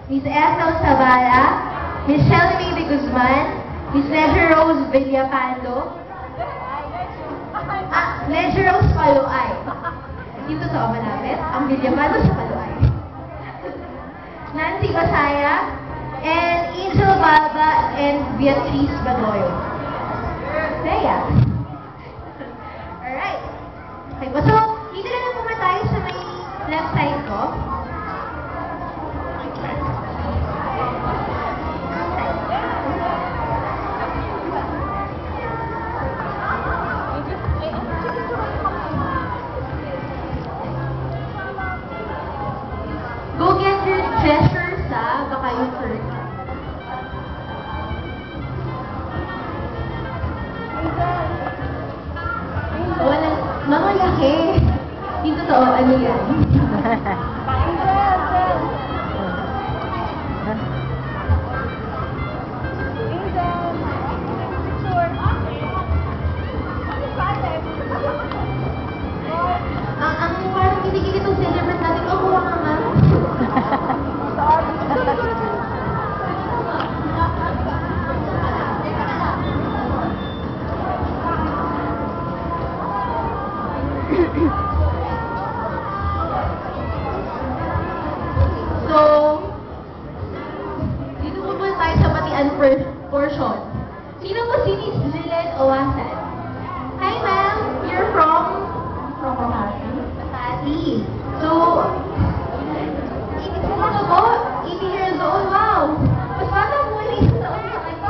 Miss Ethel Zavala, Miss Shelly de Guzman, Miss Ledger Rose Villapando, Ledger Rose Paluay. Yung totoo malapit, ang Villapando sa Paluay. Nancy Basaya, and Angel Balba, and Beatrice Badoyo. Saya. Alright. Okay po. So, dito na lang muna tayo sa may left side ko. Go get your treasures, ha? Baka yung hurt. Walang, mga laki. Yung totoo, ano yan? Ang parang kinikikit ang celebrate natin, kuha ka nga. So, dito po tayo sa batian portion. Sino po si Miss Lilith Owasan? Hi ma'am, you're from Makati. Makati. So, 80 na po, 80 years old, wow! Mas bata po ulit sa taon na kayo.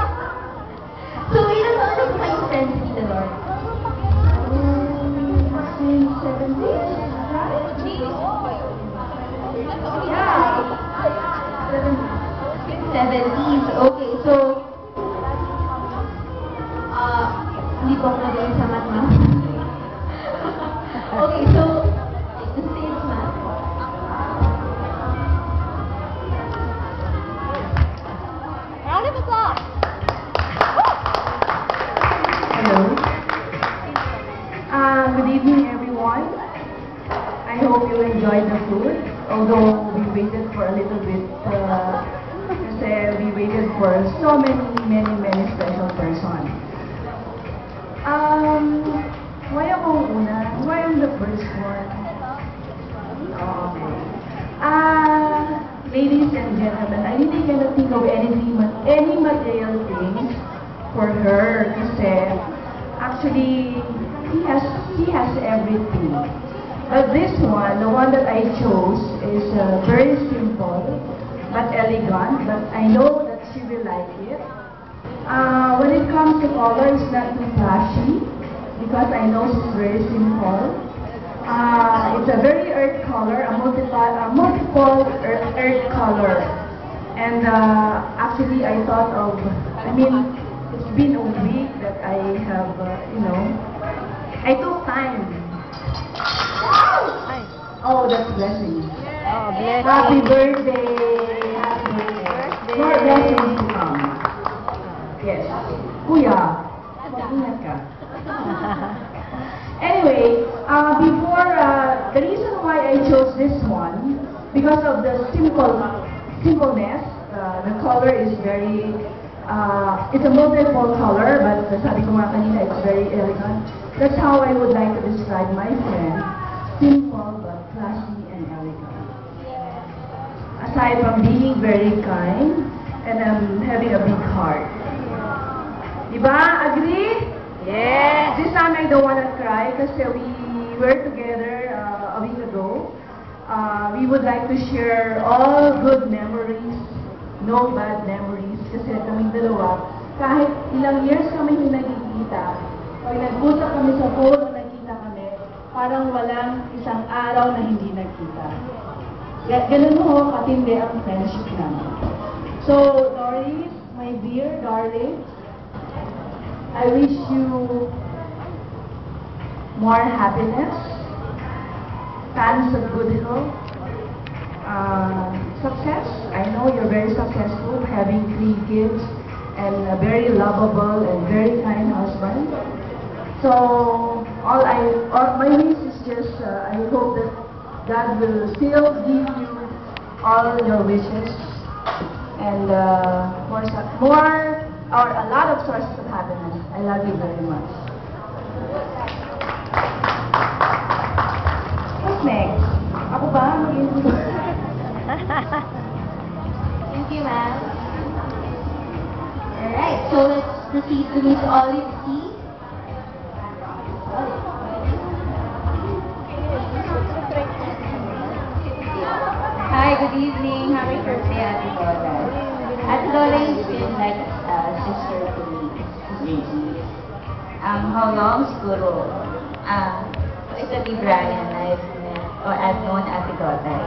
So, ilang taon na po kayong friends ni Tita Lord? 70s? Yeah. 70s. Okay, so, hindi po ako nagaling sa math. Okay, so, the stage math. Round of applause. Hello. Good evening, everyone. I hope you enjoyed the food, although we waited for a little bit, kasi we waited for so many special persons. Why akong una? Why I'm the first one? Okay. Ladies and gentlemen, I really cannot think of any material things for her, kasi actually, he has everything. But this one, the one that I chose, is very simple but elegant. But I know that she will like it. When it comes to color, it's not too flashy because I know she's very simple. It's a very earth color, a multiple earth color. And actually, I thought of, it's been a week that I have, I took time. Oh, that's blessing. Oh, bless Happy you. birthday! Happy birthday! More blessings to come. Yes. Kuya, mag-ingat ka. Anyway, the reason why I chose this one, because of the simpleness, the color is very, it's a multiple color, but sabi ko nga kanina, it's very elegant. That's how I would like to describe my friend. Simple but classy and elegant. Aside from being very kind and having a big heart. Diba? Agree? Yes. This time I don't want to cry because we were together a week ago. We would like to share all good memories, no bad memories. Kasi kaming dalawa, kahit ilang years kami hindi nagkikita, pag nag-usap kami sa phone, nagkita kami, parang walang isang araw na hindi nagkita. Ganun ho katindi ang friendship namin. So, Doris, my dear darling, I wish you more happiness, tons of good health, success. I know you're very successful, having 3 kids, and a very lovable and very kind husband. So, my wish is just, I hope that God will still give you all your wishes. and more or a lot of sources of happiness. I love you very much. What's next? Ako ba? Thank you, ma'am. Alright, so let's proceed to Miss Olive C. Hi, good evening. Happy birthday, Ate Lola. Ate Lola has been like a sister to me. How long? Siguro. Ito ni Brian, I've known Ate Lola.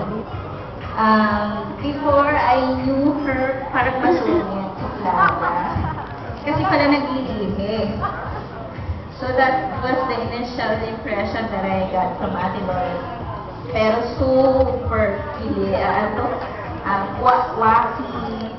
Before I knew her, parang masungit si Clara. Kasi pala nag-iihi. So that was the initial impression that I got from Ate Lola. Pero super wacky,